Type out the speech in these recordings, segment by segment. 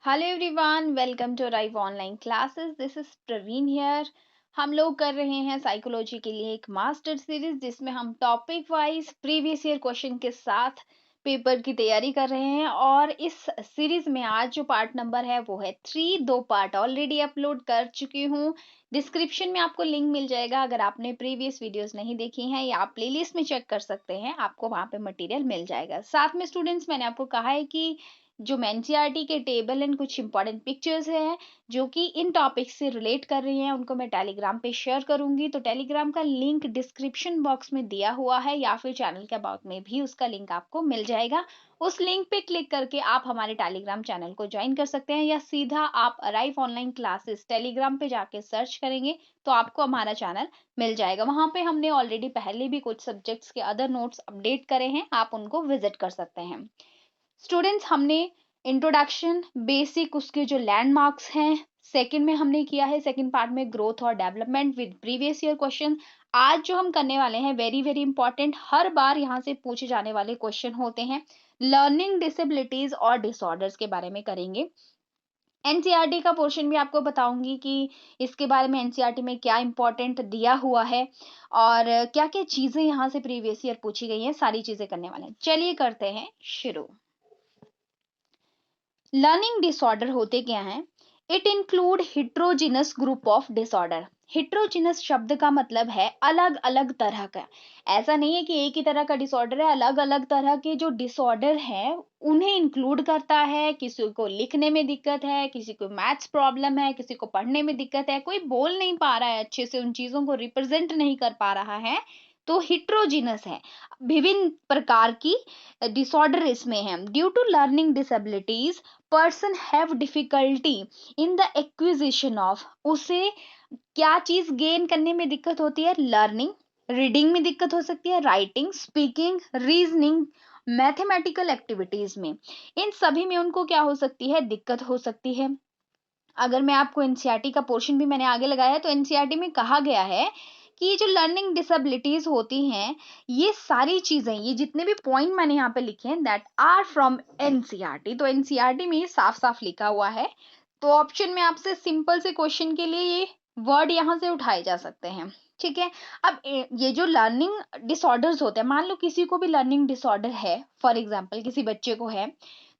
Hello everyone, welcome to arrive online classes. This is Praveen here. हम लोग कर रहे हैं साइकोलॉजी के लिए एक मास्टर सीरीज जिसमें हम topic wise previous year question के साथ पेपर की तैयारी कर रहे हैं। और इस सीरीज में आज जो पार्ट नंबर है वो है 3। 2 पार्ट ऑलरेडी अपलोड कर चुकी हूँ। डिस्क्रिप्शन में आपको लिंक मिल जाएगा। अगर आपने प्रीवियस वीडियोस नहीं देखी हैं या आप प्लेलिस्ट में चेक कर सकते हैं, आपको वहां पे मटेरियल मिल जाएगा। साथ में स्टूडेंट्स, मैंने आपको कहा है कि जो एनसीईआरटी के टेबल एंड कुछ इंपॉर्टेंट पिक्चर्स हैं जो कि इन टॉपिक्स से रिलेट कर रही हैं, उनको मैं टेलीग्राम पे शेयर करूंगी। तो टेलीग्राम का लिंक डिस्क्रिप्शन बॉक्स में दिया हुआ है या फिर चैनल के अबाउट में भी उसका लिंक आपको मिल जाएगा। उस लिंक पे क्लिक करके आप हमारे टेलीग्राम चैनल को ज्वाइन कर सकते हैं, या सीधा आप अराइव ऑनलाइन क्लासेस टेलीग्राम पे जाके सर्च करेंगे तो आपको हमारा चैनल मिल जाएगा। वहां पे हमने ऑलरेडी पहले भी कुछ सब्जेक्ट्स के अदर नोट्स अपडेट करे हैं, आप उनको विजिट कर सकते हैं। स्टूडेंट्स, हमने इंट्रोडक्शन बेसिक उसके जो लैंडमार्क्स हैं सेकंड में हमने किया है। सेकंड पार्ट में ग्रोथ और development with previous year question. आज जो हम करने वाले हैं वेरी वेरी इंपॉर्टेंट, हर बार यहाँ से पूछे जाने वाले क्वेश्चन होते हैं। लर्निंग डिसेबिलिटीज और डिसऑर्डर्स के बारे में करेंगे। एनसीईआरटी का पोर्शन भी आपको बताऊंगी कि इसके बारे में एनसीईआरटी में क्या इंपॉर्टेंट दिया हुआ है और क्या क्या चीजें यहाँ से प्रीवियस ईयर पूछी गई हैं, सारी चीजें करने वाले हैं। चलिए करते हैं शुरू। लर्निंग डिसऑर्डर होते क्या हैं? It include heterogeneous group of disorder. Heterogeneous शब्द का मतलब है अलग अलग तरह का। ऐसा नहीं है कि एक ही तरह का डिसऑर्डर है, अलग अलग तरह के जो डिसऑर्डर हैं उन्हें इंक्लूड करता है। किसी को लिखने में दिक्कत है, किसी को मैथ्स प्रॉब्लम है, किसी को पढ़ने में दिक्कत है, कोई बोल नहीं पा रहा है अच्छे से, उन चीजों को रिप्रेजेंट नहीं कर पा रहा है, तो हिट्रोजिनस है। विभिन्न प्रकार की डिसऑर्डर इसमें है। Due to learning disabilities person have difficulty in the acquisition of, उसे क्या चीज गेन करने में दिक्कत होती है? लर्निंग। रीडिंग में दिक्कत हो सकती है, writing, speaking, reasoning, mathematical activities में, इन सभी में उनको क्या हो सकती है? दिक्कत हो सकती है। अगर मैं आपको एनसीईआरटी का पोर्शन भी मैंने आगे लगाया है, तो एनसीईआरटी में कहा गया है कि ये जो लर्निंग डिसेबिलिटीज होती हैं, ये सारी चीजें, ये जितने भी पॉइंट मैंने यहाँ पे लिखे हैं दैट आर फ्रॉम एनसीईआरटी। तो एनसीईआरटी में ये साफ साफ लिखा हुआ है। तो ऑप्शन में आपसे सिंपल से क्वेश्चन के लिए ये वर्ड यहाँ से उठाए जा सकते हैं। ठीक है। अब ये जो लर्निंग डिसऑर्डर्स होते हैं, मान लो किसी को भी लर्निंग डिसऑर्डर है, फॉर एग्जाम्पल किसी बच्चे को है,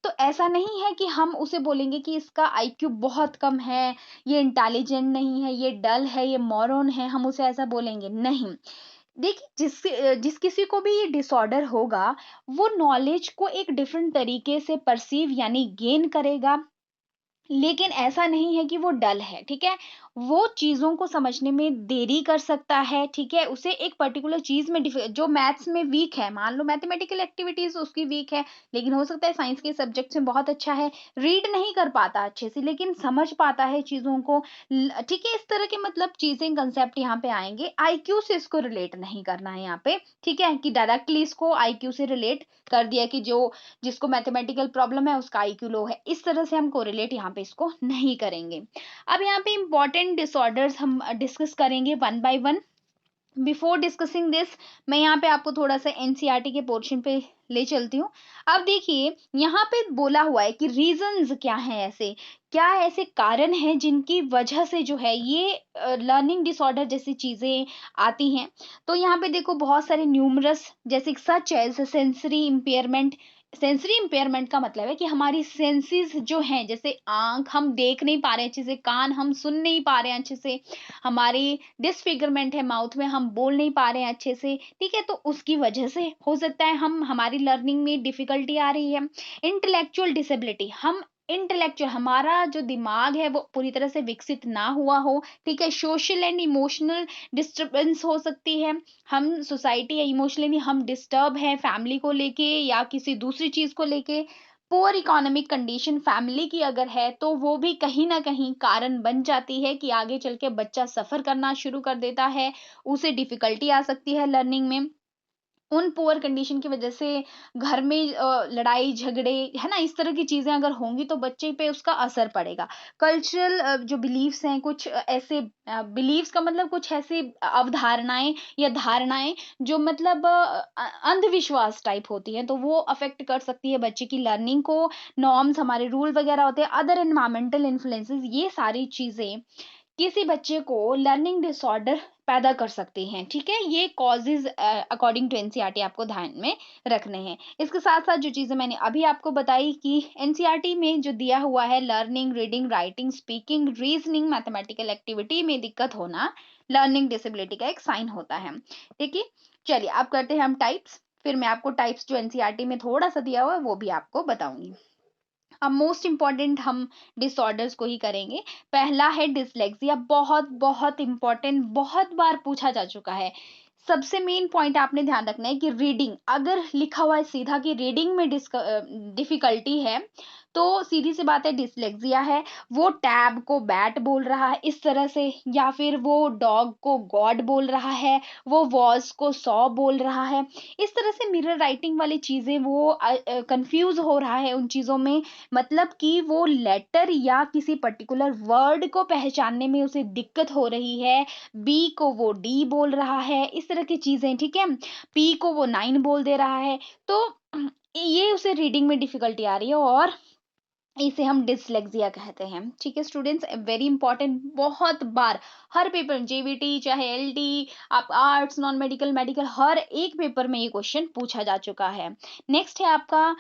तो ऐसा नहीं है कि हम उसे बोलेंगे कि इसका आईक्यू बहुत कम है, ये इंटेलिजेंट नहीं है, ये डल है, ये मॉरन है, हम उसे ऐसा बोलेंगे नहीं। देखिए, जिस किसी को भी ये डिसऑर्डर होगा, वो नॉलेज को एक डिफरेंट तरीके से परसीव यानी गेन करेगा, लेकिन ऐसा नहीं है कि वो डल है। ठीक है। वो चीजों को समझने में देरी कर सकता है। ठीक है। उसे एक पर्टिकुलर चीज में जो मैथ्स में वीक है, मान लो मैथमेटिकल एक्टिविटीज उसकी वीक है, लेकिन हो सकता है साइंस के सब्जेक्ट्स में बहुत अच्छा है। रीड नहीं कर पाता अच्छे से लेकिन समझ पाता है चीजों को। ठीक है। इस तरह के मतलब चीजें, कंसेप्ट यहाँ पे आएंगे। आईक्यू से इसको रिलेट नहीं करना है यहाँ पे। ठीक है, कि डायरेक्टली इसको आईक्यू से रिलेट कर दिया कि जो जिसको मैथमेटिकल प्रॉब्लम है उसका आईक्यू लो है, इस तरह से हम कोरिलेट यहाँ पे इसको नहीं करेंगे। अब यहाँ पे इंपॉर्टेंट डिसऑर्डर्स हम डिस्कस करेंगे one by one. Before discussing this, मैं यहाँ पे आपको थोड़ा सा एनसीईआरटी के पोर्शन पे ले चलती हूँ। अब देखिए, यहाँ पे बोला हुआ है कि रीजंस क्या हैं, ऐसे क्या ऐसे कारण हैं जिनकी वजह से जो है ये लर्निंग डिसऑर्डर जैसी चीजें आती हैं। तो यहाँ पे देखो बहुत सारे न्यूमरस, जैसे such as sensory impairment. Sensory impairment का मतलब है कि हमारी सेंसेस जो हैं, जैसे आंख हम देख नहीं पा रहे अच्छे से, कान हम सुन नहीं पा रहे हैं अच्छे से, हमारी डिसफिगरमेंट है माउथ में, हम बोल नहीं पा रहे हैं अच्छे से। ठीक है, तो उसकी वजह से हो सकता है हमारी लर्निंग में डिफिकल्टी आ रही है। इंटेलेक्चुअल डिसेबिलिटी, हम इंटेलेक्चुअल, हमारा जो दिमाग है वो पूरी तरह से विकसित ना हुआ हो। ठीक है। सोशल एंड इमोशनल डिस्टर्बेंस हो सकती है, हम सोसाइटी या इमोशनली हम डिस्टर्ब हैं फैमिली को लेके या किसी दूसरी चीज को लेके। पुअर इकोनॉमिक कंडीशन फैमिली की अगर है तो वो भी कहीं ना कहीं कारण बन जाती है कि आगे चल के बच्चा सफर करना शुरू कर देता है, उसे डिफिकल्टी आ सकती है लर्निंग में। उन पुअर कंडीशन की वजह से घर में लड़ाई झगड़े, है ना, इस तरह की चीज़ें अगर होंगी तो बच्चे पे उसका असर पड़ेगा। कल्चरल जो बिलीफ्स हैं, कुछ ऐसे बिलीव्स का मतलब कुछ ऐसी अवधारणाएँ या धारणाएँ जो मतलब अंधविश्वास टाइप होती हैं, तो वो अफ़ेक्ट कर सकती है बच्चे की लर्निंग को। नॉर्म्स, हमारे रूल वगैरह होते हैं, अदर एनवायरमेंटल इन्फ्लुएंसेस, ये सारी चीज़ें किसी बच्चे को लर्निंग डिसऑर्डर पैदा कर सकती हैं, ठीक है? ये कॉजेज़ अकॉर्डिंग टू एनसीईआरटी आपको ध्यान में रखने हैं। इसके साथ-साथ जो चीज़ें मैंने अभी आपको बताई कि एनसीईआरटी में जो दिया हुआ है learning, reading, writing, speaking, reasoning, mathematical activity में दिक्कत होना लर्निंग डिसेबिलिटी का एक साइन होता है, ठीक है? चलिए अब करते हैं हम टाइप्स, फिर मैं आपको टाइप्स जो एनसीईआरटी में थोड़ा-सा दिया हुआ है वो भी आपको बताऊँगी। अब मोस्ट इम्पोर्टेंट हम डिसऑर्डर्स को ही करेंगे। पहला है डिसलेक्सिया, बहुत बहुत इम्पोर्टेंट, बहुत बार पूछा जा चुका है। सबसे मेन पॉइंट आपने ध्यान रखना है कि रीडिंग, अगर लिखा हुआ है सीधा कि रीडिंग में डिफिकल्टी है, तो सीधी सी बात है डिसलेक्सिया है। वो टैब को बैट बोल रहा है इस तरह से, या फिर वो डॉग को गॉड बोल रहा है, वो वॉज को सॉ बोल रहा है। इस तरह से मिरर राइटिंग वाली चीज़ें वो कंफ्यूज हो रहा है उन चीज़ों में, मतलब कि वो लेटर या किसी पर्टिकुलर वर्ड को पहचानने में उसे दिक्कत हो रही है। बी को वो डी बोल रहा है, इस तरह की चीज़ें, ठीक है? पी को वो 9 बोल दे रहा है। तो ये उसे रीडिंग में डिफ़िकल्टी आ रही है और इसे हम डिसलेक्सिया कहते हैं, ठीक है स्टूडेंट्स? वेरी इंपॉर्टेंट, बहुत बार हर पेपर में, जेवीटी चाहे एलटी, आप आर्ट्स, नॉन मेडिकल, मेडिकल, हर एक पेपर में ये क्वेश्चन पूछा जा चुका है। नेक्स्ट है आपका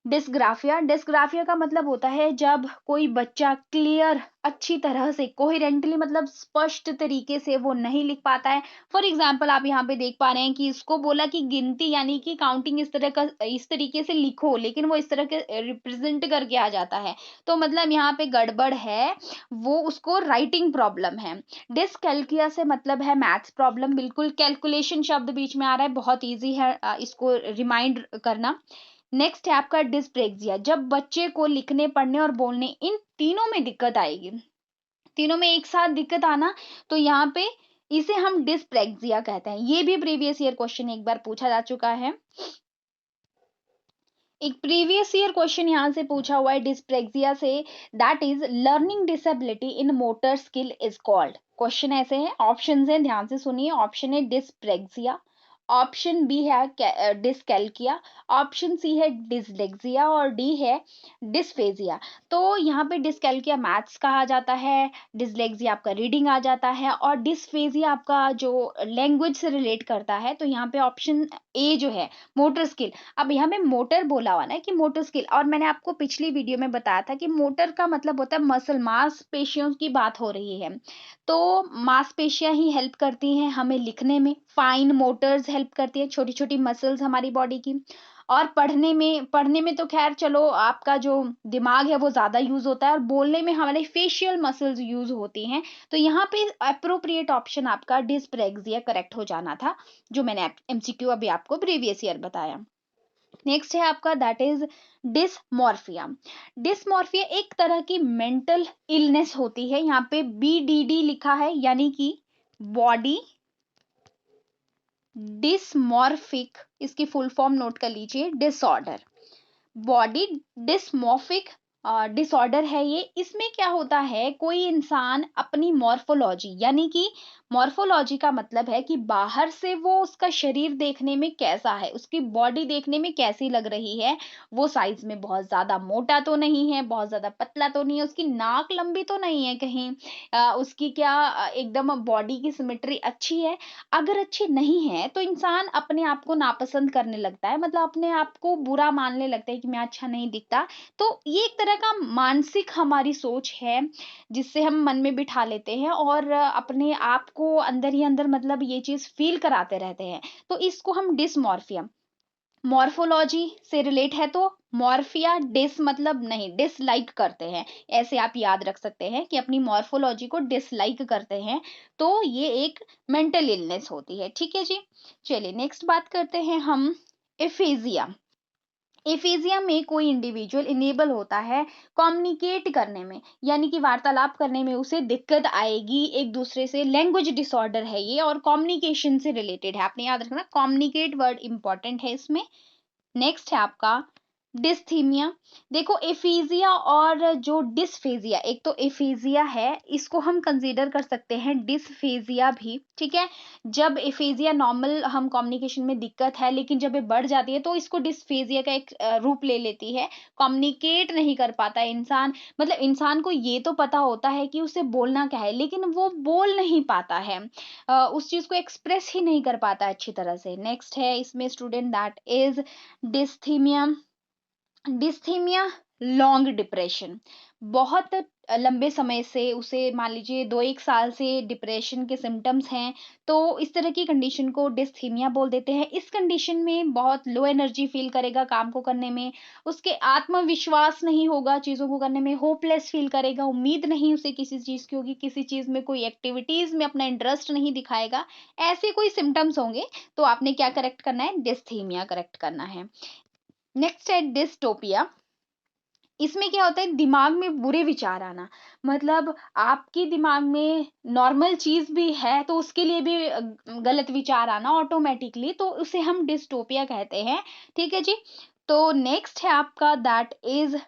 डिस्ग्राफिया। डिस्ग्राफिया का मतलब होता है जब कोई बच्चा क्लियर, अच्छी तरह से, कोहेरेंटली, मतलब स्पष्ट तरीके से वो नहीं लिख पाता है। फॉर एग्जाम्पल आप यहाँ पे देख पा रहे हैं कि इसको बोला कि गिनती यानी कि काउंटिंग इस तरह का, इस तरीके से लिखो, लेकिन वो इस तरह के रिप्रेजेंट करके आ जाता है, तो मतलब यहाँ पे गड़बड़ है, वो उसको राइटिंग प्रॉब्लम है। डिसकैल्कुलिया से मतलब है मैथ्स प्रॉब्लम, बिल्कुल कैलकुलेशन शब्द बीच में आ रहा है, बहुत ईजी है इसको रिमाइंड करना। नेक्स्ट है आपका डिस्प्रेक्सिया, जब बच्चे को लिखने, पढ़ने और बोलने, इन तीनों में दिक्कत आएगी, तीनों में एक साथ दिक्कत आना, तो यहाँ पे इसे हम डिस्प्रेक्सिया कहते हैं। ये भी प्रीवियस ईयर क्वेश्चन एक बार पूछा जा चुका है। एक प्रीवियस ईयर क्वेश्चन यहाँ से पूछा हुआ है डिस्प्रेक्सिया से, that is learning disability in motor skill is called. Question ऐसे है, ऑप्शन है, ध्यान से सुनिए। ऑप्शन है डिस्प्रेक्सिया, ऑप्शन बी है डिसकैल्किया, ऑप्शन सी है डिसलेक्सिया और डी है डिस्फेजिया। तो यहाँ पे डिसकैल्किया मैथ्स कहा जाता है, डिसलेक्सिया आपका रीडिंग आ जाता है और डिस्फेजिया आपका जो लैंग्वेज से रिलेट करता है। तो यहाँ पे ऑप्शन ए जो है मोटर स्किल, अब यहाँ पे मोटर बोला हुआ ना कि मोटर स्किल, और मैंने आपको पिछली वीडियो में बताया था कि मोटर का मतलब होता है मसल, मांसपेशियों की बात हो रही है, तो मांसपेशियां ही हेल्प करती हैं हमें लिखने में, फाइन मोटर्स हेल्प करती है, छोटी छोटी मसल्स हमारी बॉडी की। और पढ़ने में तो खैर चलो आपका जो दिमाग है वो ज्यादा यूज होता है, और बोलने में हमारे फेशियल मसल्स यूज होती हैं। तो यहाँ पे अप्रोप्रिएट ऑप्शन आपका डिस्प्रेक्सिया करेक्ट हो जाना था, जो मैंने एमसीक्यू अभी आपको प्रीवियस ईयर बताया। नेक्स्ट है आपका दैट इज डिसमॉर्फिया। डिसमॉर्फिया एक तरह की मेंटल इलनेस होती है, यहाँ पे बीडीडी लिखा है, यानी कि बॉडी डिसमॉर्फिक, इसकी फुल फॉर्म नोट कर लीजिए, डिसऑर्डर, बॉडी डिसमॉर्फिक डिसऑर्डर है ये। इसमें क्या होता है, कोई इंसान अपनी मॉर्फोलॉजी, यानी कि मॉर्फोलॉजी का मतलब है कि बाहर से वो उसका शरीर देखने में कैसा है, उसकी बॉडी देखने में कैसी लग रही है, वो साइज में बहुत ज्यादा मोटा तो नहीं है, बहुत ज्यादा पतला तो नहीं है, उसकी नाक लंबी तो नहीं है कहीं, उसकी क्या एकदम बॉडी की सिमेट्री अच्छी है। अगर अच्छी नहीं है तो इंसान अपने आप को नापसंद करने लगता है, मतलब अपने आप को बुरा मानने लगता है कि मैं अच्छा नहीं दिखता। तो ये एक तरह का मानसिक हमारी सोच है, जिससे हम मन में बिठा लेते हैं और अपने आप को अंदर ही अंदर मतलब ये चीज फील कराते रहते हैं। तो इसको हम डिसमॉर्फिया, मॉर्फोलॉजी से रिलेट है तो मॉर्फिया, डिस मतलब नहीं, डिसलाइक करते हैं, ऐसे आप याद रख सकते हैं कि अपनी मॉर्फोलॉजी को डिसलाइक करते हैं, तो ये एक मेंटल इलनेस होती है, ठीक है जी। चलिए नेक्स्ट बात करते हैं हम एफेजिया। एफेजिया में कोई इंडिविजुअल इनेबल होता है कम्युनिकेट करने में, यानी कि वार्तालाप करने में उसे दिक्कत आएगी एक दूसरे से। लैंग्वेज डिसऑर्डर है ये और कम्युनिकेशन से रिलेटेड है, आपने याद रखना कम्युनिकेट वर्ड इंपॉर्टेंट है इसमें। नेक्स्ट है आपका डिस्थीमिया। देखो एफीजिया और जो डिस्फेजिया, एक तो एफेजिया है, इसको हम कंसीडर कर सकते हैं डिस्फेजिया भी, ठीक है। जब एफेजिया नॉर्मल हम कम्युनिकेशन में दिक्कत है, लेकिन जब ये बढ़ जाती है तो इसको डिस्फेजिया का एक रूप ले लेती है। कम्युनिकेट नहीं कर पाता इंसान, मतलब इंसान को ये तो पता होता है कि उसे बोलना क्या है, लेकिन वो बोल नहीं पाता है, उस चीज को एक्सप्रेस ही नहीं कर पाता अच्छी तरह से। नेक्स्ट है इसमें student that is dysthymia. Dysthymia long depression, बहुत लंबे समय से उसे मान लीजिए 2-1 साल से डिप्रेशन के सिम्टम्स हैं, तो इस तरह की कंडीशन को डिस्थीमिया बोल देते हैं। इस कंडीशन में बहुत लो एनर्जी फील करेगा काम को करने में, उसके आत्मविश्वास नहीं होगा चीज़ों को करने में, होपलेस फील करेगा, उम्मीद नहीं उसे किसी चीज़ की होगी, किसी चीज़ में कोई एक्टिविटीज़ में अपना इंटरेस्ट नहीं दिखाएगा। ऐसे कोई सिम्टम्स होंगे तो आपने क्या करेक्ट करना है, डिस्थीमिया करेक्ट करना है। नेक्स्ट है डिस्टोपिया। इसमें क्या होता है, दिमाग में बुरे विचार आना, मतलब आपके दिमाग में नॉर्मल चीज भी है तो उसके लिए भी गलत विचार आना ऑटोमेटिकली, तो उसे हम डिस्टोपिया कहते हैं, ठीक है जी। तो नेक्स्ट है आपका दैट इज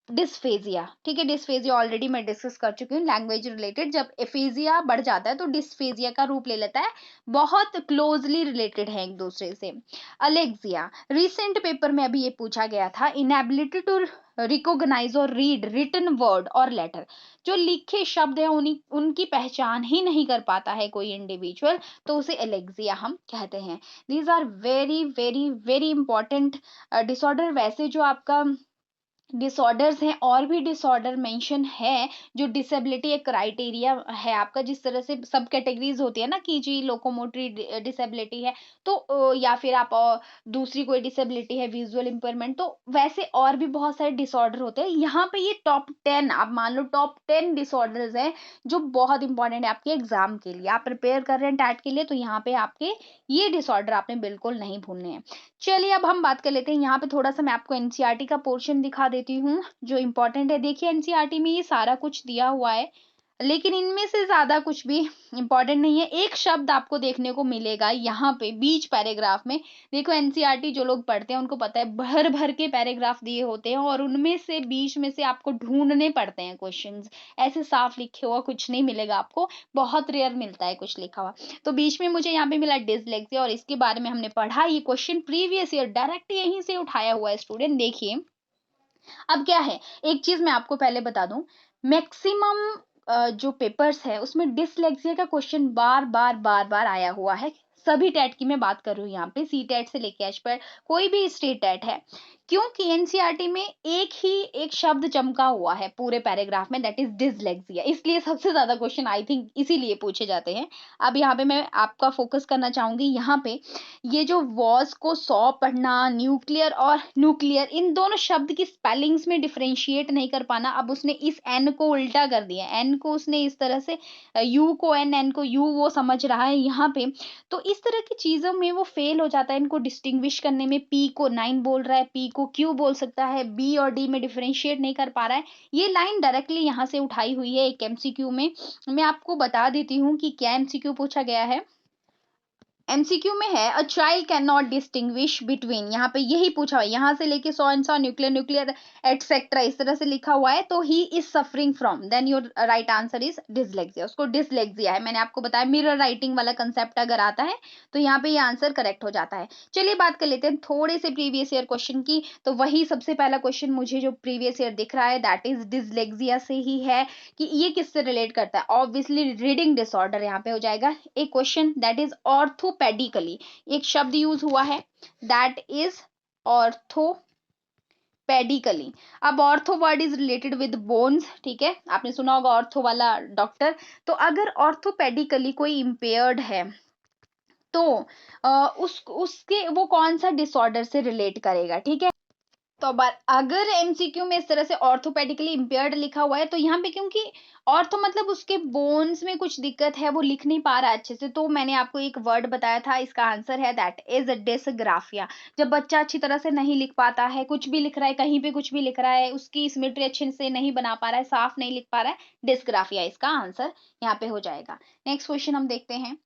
डिस्फेजिया, ठीक है। डिस्फेजिया ऑलरेडी मैं डिस्कस कर चुकी हूँ, लैंग्वेज रिलेटेड। जब एफेजिया बढ़ जाता है तो डिस्फेजिया का रूप ले लेता है, बहुत क्लोजली रिलेटेड है एक दूसरे से। अलेक्सिया, रिसेंट पेपर में अभी ये पूछा गया था, इनएबिलिटी टू रिकॉग्नाइज और रीड रिटन वर्ड और लेटर, जो लिखे शब्द है उन्हीं उनकी पहचान ही नहीं कर पाता है कोई इंडिविजुअल, तो उसे एलेक्सिया हम कहते हैं। These are very very very important disorder. वैसे जो आपका डिसऑर्डर्स हैं और भी डिसऑर्डर मेंशन है, जो डिसेबिलिटी एक क्राइटेरिया है आपका, जिस तरह से सब कैटेगरीज होती है ना कि जी लोकोमोटरी डिसेबिलिटी है, तो या फिर आप दूसरी कोई डिसेबिलिटी है विजुअल इंपेयरमेंट, तो वैसे और भी बहुत सारे डिसऑर्डर होते हैं। यहाँ पे ये टॉप 10, आप मान लो टॉप 10 डिसऑर्डर्स हैं जो बहुत इंपॉर्टेंट है आपके एग्जाम के लिए। आप प्रिपेयर कर रहे हैं टैट के लिए, तो यहाँ पे आपके ये डिसऑर्डर आपने बिल्कुल नहीं भूलने हैं। चलिए अब हम बात कर लेते हैं, यहाँ पे थोड़ा सा मैं आपको एनसीईआरटी का पोर्शन दिखा देती हूँ जो इम्पोर्टेंट है। देखिए एनसीईआरटी में ये सारा कुछ दिया हुआ है, लेकिन इनमें से ज्यादा कुछ भी इम्पोर्टेंट नहीं है। एक शब्द आपको देखने को मिलेगा यहाँ पे बीच पैराग्राफ में। देखो एनसीईआरटी जो लोग पढ़ते हैं उनको पता है भर भर के पैराग्राफ दिए होते हैं और उनमें से बीच में से आपको ढूंढने पड़ते हैं क्वेश्चंस, ऐसे साफ लिखे हुआ कुछ नहीं मिलेगा आपको, बहुत रेयर मिलता है कुछ लिखा हुआ। तो बीच में मुझे यहाँ पे मिला डिसलेक्सिया और इसके बारे में हमने पढ़ा, ये क्वेश्चन प्रीवियस ईयर डायरेक्ट यहीं से उठाया हुआ है स्टूडेंट। देखिए अब क्या है, एक चीज मैं आपको पहले बता दूं, मैक्सिमम जो पेपर्स है उसमें डिसलेक्सिया का क्वेश्चन बार बार बार बार आया हुआ है। सभी टेट की मैं बात कर रही हूँ यहाँ पे, सी टेट से लेके एच पर कोई भी स्टेट टेट है, क्योंकि एनसीईआरटी में एक शब्द चमका हुआ है पूरे पैराग्राफ में, दैट इज डिसलेक्सिया, इसलिए सबसे ज्यादा क्वेश्चन आई थिंक इसीलिए पूछे जाते हैं। अब यहाँ पे मैं आपका फोकस करना चाहूंगी यहाँ पे, ये जो वॉस को सौ पढ़ना, न्यूक्लियर और न्यूक्लियर, इन दोनों शब्द की स्पेलिंग्स में डिफरेंशिएट नहीं कर पाना। अब उसने इस एन को उल्टा कर दिया, एन को उसने इस तरह से यू को एन, एन को यू, वो समझ रहा है यहाँ पे, तो इस तरह की चीजों में वो फेल हो जाता है इनको डिस्टिंग्विश करने में। पी को 9 बोल रहा है, पी को क्यू बोल सकता है, बी और डी में डिफरेंशिएट नहीं कर पा रहा है। ये लाइन डायरेक्टली यहाँ से उठाई हुई है एक एमसीक्यू में। मैं आपको बता देती हूँ कि क्या एमसीक्यू पूछा गया है। एमसीक्यू में है a child can not distinguish between, यहाँ पे यही पूछा हुआ है, यहाँ से लेके so and so, nuclear nuclear etcetera, इस तरह से लिखा हुआ है, तो he is suffering from, then your right answer is dyslexia, उसको डिसलेक्सिया है। मैंने आपको बताया मिरर राइटिंग वाला कंसेप्ट अगर आता है तो यहाँ पे ये आंसर करेक्ट हो जाता है। चलिए बात कर लेते हैं थोड़े से प्रीवियस ईयर क्वेश्चन की, तो वही सबसे पहला क्वेश्चन मुझे जो प्रीवियस ईयर दिख रहा है दैट इज डिसलेक्सिया से ही है, कि ये किससे रिलेट करता है, ऑब्वियसली रीडिंग डिसऑर्डर यहाँ पे हो जाएगा। एक क्वेश्चन दैट इज ऑर्थोपेडिकली, एक शब्द यूज हुआ है दैट इज ऑर्थोपेडिकली। अब ortho word is related with bones, ठीक है, आपने सुना होगा ऑर्थो वाला डॉक्टर। तो अगर ऑर्थोपेडिकली कोई इम्पेयर्ड है तो उसके वो कौन सा डिसऑर्डर से रिलेट करेगा, ठीक है। तो अब अगर एमसीक्यू में इस तरह से ऑर्थोपेडिकली इम्पेयर्ड लिखा हुआ है तो यहाँ पे क्योंकि ऑर्थो मतलब उसके बोन्स में कुछ दिक्कत है, वो लिख नहीं पा रहा है अच्छे से, तो मैंने आपको एक वर्ड बताया था, इसका आंसर है दैट इज डिसग्राफिया। जब बच्चा अच्छी तरह से नहीं लिख पाता है, कुछ भी लिख रहा है, कहीं पे कुछ भी लिख रहा है, उसकी सिमेट्री अच्छे से नहीं बना पा रहा है, साफ नहीं लिख पा रहा है, डिसग्राफिया इसका आंसर यहाँ पे हो जाएगा। नेक्स्ट क्वेश्चन हम देखते हैं।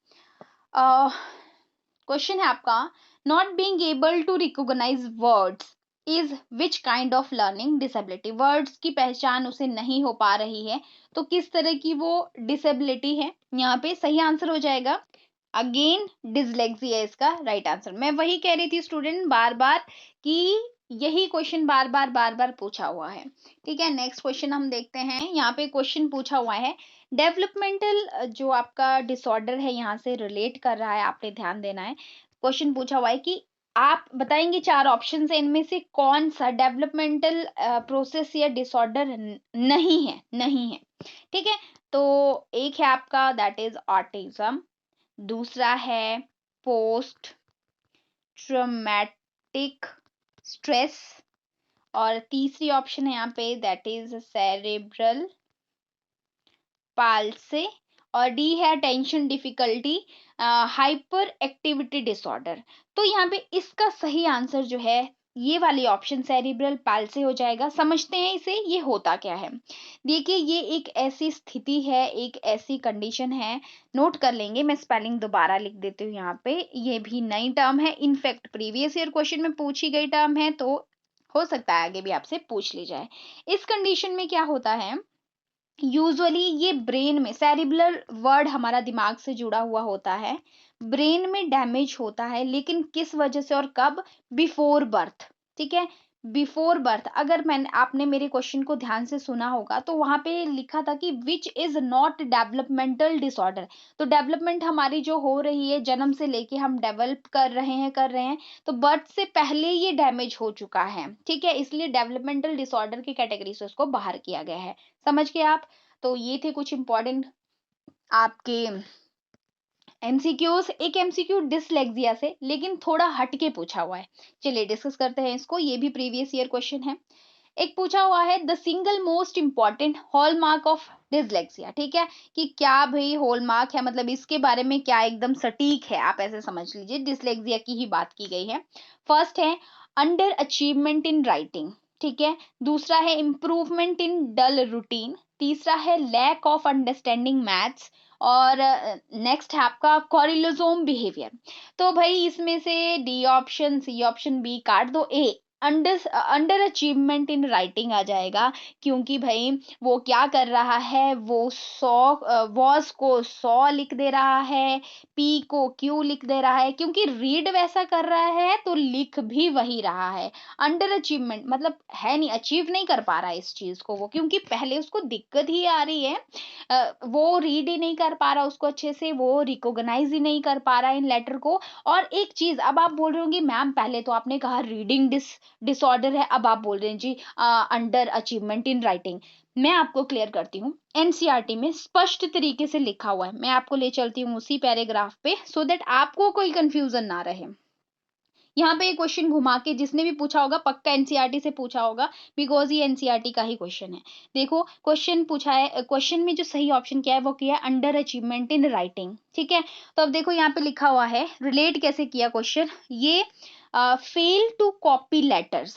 क्वेश्चन है आपका, not being able to recognize words is which kind of learning disability. Words की पहचान उसे नहीं हो पा रही है, तो किस तरह की वो डिसेबिलिटी है। यहाँ पे सही आंसर हो जाएगा अगेन डिसलेक्सिया इसका राइट आंसर। मैं वही कह रही थी स्टूडेंट बार बार कि यही क्वेश्चन बार बार पूछा हुआ है। ठीक है, नेक्स्ट क्वेश्चन हम देखते हैं। यहाँ पे क्वेश्चन पूछा हुआ है डेवलपमेंटल जो आपका डिसऑर्डर है यहाँ से रिलेट कर रहा है, आपने ध्यान देना है। क्वेश्चन पूछा हुआ है कि आप बताएंगे 4 ऑप्शन है, इनमें से कौन सा डेवलपमेंटल प्रोसेस या डिसऑर्डर नहीं है, नहीं है। ठीक है, तो एक है आपका दैट इज ऑटिज्म, दूसरा है पोस्ट ट्रॉमेटिक स्ट्रेस, और तीसरी ऑप्शन है यहाँ पे दैट इज सेरेब्रल पाल्से, और डी है tension difficulty hyper activity disorder. तो यहाँ पे इसका सही आंसर जो है ये वाली ऑप्शन सेरिब्रल पाल्से हो जाएगा। समझते हैं इसे, ये होता क्या है। देखिए ये एक ऐसी स्थिति है, एक ऐसी कंडीशन है, नोट कर लेंगे, मैं स्पेलिंग दोबारा लिख देती हूँ यहाँ पे। ये भी नई टर्म है, इनफैक्ट प्रीवियस ईयर क्वेश्चन में पूछी गई टर्म है, तो हो सकता है आगे भी आपसे पूछ ली जाए। इस कंडीशन में क्या होता है, यूजुअली ये ब्रेन में, सेरिब्रल वर्ड हमारा दिमाग से जुड़ा हुआ होता है, ब्रेन में डैमेज होता है, लेकिन किस वजह से और कब, बिफोर बर्थ। ठीक है, बिफोर बर्थ। अगर मैंने आपने मेरे क्वेश्चन को ध्यान से सुना होगा तो वहां पे लिखा था कि which is not developmental disorder. तो डेवलपमेंट हमारी जो हो रही है, जन्म से लेके हम डेवलप कर रहे हैं, तो बर्थ से पहले ये डैमेज हो चुका है। ठीक है, इसलिए डेवलपमेंटल डिसऑर्डर की कैटेगरी से उसको बाहर किया गया है। समझ गए आप। तो ये थे कुछ इंपॉर्टेंट आपके एमसीक्यूज। एक एमसीक्यू डिसलेक्सिया से लेकिन थोड़ा हटके पूछा हुआ है, चलिए डिस्कस करते हैं इसको। ये भी प्रीवियस ईयर क्वेश्चन है। एक पूछा हुआ है the single most important hallmark of dyslexia. ठीक है, कि क्या भाई हॉलमार्क है, मतलब इसके बारे में क्या एकदम सटीक है, आप ऐसे समझ लीजिए, डिसलेक्सिया की ही बात की गई है। फर्स्ट है अंडर अचीवमेंट इन राइटिंग। ठीक है, दूसरा है इम्प्रूवमेंट इन डल रूटीन, तीसरा है लैक ऑफ अंडरस्टैंडिंग मैथ्स, और नेक्स्ट है आपका कॉरिलोजोम बिहेवियर। तो भाई इसमें से D option, C option, B काट दो, A underachievement in writing आ जाएगा। क्योंकि भाई वो क्या कर रहा है, वो वॉज को सॉ लिख दे रहा है, पी को क्यू लिख दे रहा है, क्योंकि रीड वैसा कर रहा है तो लिख भी वही रहा है। अंडर अचीवमेंट मतलब है नहीं, अचीव नहीं कर पा रहा है इस चीज को वो, क्योंकि पहले उसको दिक्कत ही आ रही है, वो रीड ही नहीं कर पा रहा उसको अच्छे से, वो रिकॉग्नाइज ही नहीं कर पा रहा है इन लेटर को। और एक चीज, अब आप बोल रहे होंगे मैम पहले तो आपने कहा रीडिंग डिसऑर्डर है, अब आप बोल रहे हैं जी अंडर अचीवमेंट इन राइटिंग। मैं आपको क्लियर करती हूँ, एनसीईआरटी में स्पष्ट तरीके से लिखा हुआ है, मैं आपको ले चलती हूँ उसी पैराग्राफ पे सो दैट आपको कोई कंफ्यूजन ना रहे। यहाँ पे क्वेश्चन घुमा के जिसने भी पूछा होगा पक्का एनसीईआरटी से पूछा होगा, बिकॉज ये एनसीईआरटी का ही क्वेश्चन है। देखो क्वेश्चन पूछा है, क्वेश्चन में जो सही ऑप्शन क्या है वो किया है अंडर अचीवमेंट इन राइटिंग। ठीक है, तो अब देखो यहाँ पे लिखा हुआ है, रिलेट कैसे किया क्वेश्चन, ये फेल टू कॉपी लेटर्स।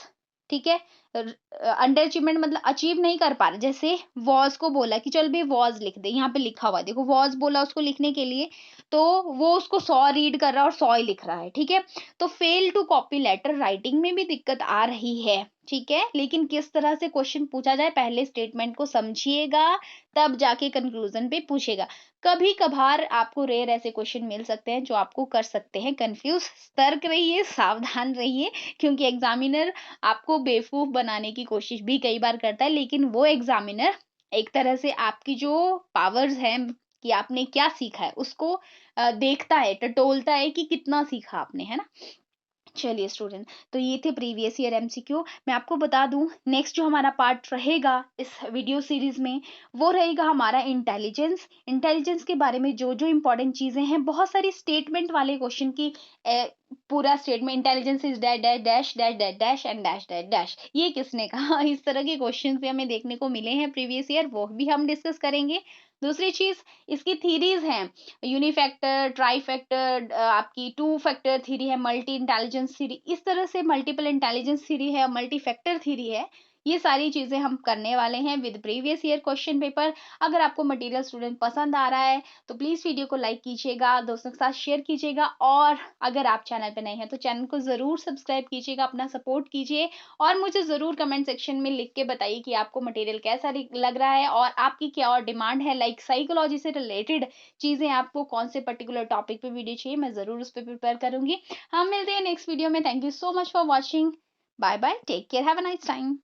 ठीक है, अंडर अचीवमेंट मतलब अचीव नहीं कर पा रहे, जैसे वॉज को बोला कि चल भाई वॉज लिख दे, यहाँ पे लिखा हुआ है देखो, वॉज बोला उसको लिखने के लिए, तो वो उसको सॉ रीड कर रहा है और सॉ ही लिख रहा है। ठीक है, तो fail to copy letter, writing में भी दिक्कत आ रही है। ठीक है, लेकिन किस तरह से क्वेश्चन पूछा जाए, पहले स्टेटमेंट को समझिएगा तब जाके कंक्लूजन पे पूछेगा। कभी कभार आपको रेयर ऐसे क्वेश्चन मिल सकते हैं जो आपको कर सकते हैं कंफ्यूज। सतर्क रहिए, सावधान रहिए, क्योंकि एग्जामिनर आपको बेवकूफ बनाने की कोशिश भी कई बार करता है, लेकिन वो एग्जामिनर एक तरह से आपकी जो पावर्स हैं कि आपने क्या सीखा है उसको देखता है, टटोलता है कि कितना सीखा आपने, है ना। चलिए स्टूडेंट, तो ये थे प्रीवियस ईयर एमसीक्यू। मैं आपको बता दूं, नेक्स्ट जो हमारा पार्ट रहेगा इस वीडियो सीरीज में, वो रहेगा हमारा इंटेलिजेंस। इंटेलिजेंस के बारे में जो जो इंपॉर्टेंट चीजें हैं, बहुत सारी स्टेटमेंट वाले क्वेश्चन की पूरा statement, intelligence is dash dash dash dash dash dash and dash dash dash, ये किसने कहा, इस तरह के क्वेश्चन भी हमें देखने को मिले हैं प्रीवियस ईयर, वो भी हम डिस्कस करेंगे। दूसरी चीज, इसकी थीरीज हैं, यूनिफैक्टर, ट्राईफैक्टर, आपकी टू फैक्टर थ्योरी है, मल्टी इंटेलिजेंस थ्योरी, इस तरह से मल्टीपल इंटेलिजेंस थ्योरी है, मल्टी फैक्टर थ्योरी है। ये सारी चीजें हम करने वाले हैं with previous year question paper. अगर आपको मटेरियल स्टूडेंट पसंद आ रहा है तो प्लीज वीडियो को लाइक कीजिएगा, दोस्तों के साथ शेयर कीजिएगा, और अगर आप चैनल पे नए हैं तो चैनल को जरूर सब्सक्राइब कीजिएगा, अपना सपोर्ट कीजिए, और मुझे जरूर कमेंट सेक्शन में लिख के बताइए कि आपको मटेरियल कैसा लग रहा है, और आपकी क्या और डिमांड है, लाइक साइकोलॉजी से रिलेटेड चीजें, आपको कौन से पर्टिकुलर टॉपिक पे वीडियो चाहिए, मैं जरूर उस पर प्रिपेयर करूंगी। हम मिलते हैं नेक्स्ट वीडियो में। Thank you so much for watching. Bye bye, take care, have a nice time.